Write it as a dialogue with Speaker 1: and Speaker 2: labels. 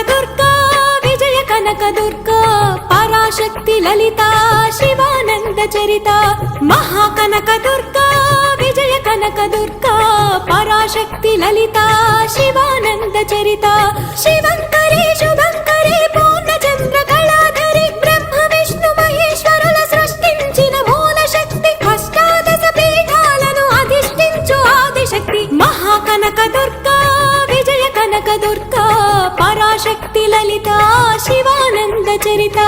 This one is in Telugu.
Speaker 1: దుర్గా విజయ కనక దుర్గా పరాశక్తి లలిత శివానంద చరిత మహాకనక దుర్గా విజయ కనక దుర్గా పరాశక్తి లలిత శివానంద చరిత శివంకరి శుభంకరి పూర్ణచంద్ర కళాధరి బ్రహ్మ విష్ణు మహేశ్వరుల సృష్టించిన మూల శక్తి అష్టాదశ పీఠాలను అధిష్ఠించు ఆదిశక్తి మహాకనక దుర్గా విజయ కనక దుర్గా పరాశక్తి లలిత శివానంద చరిత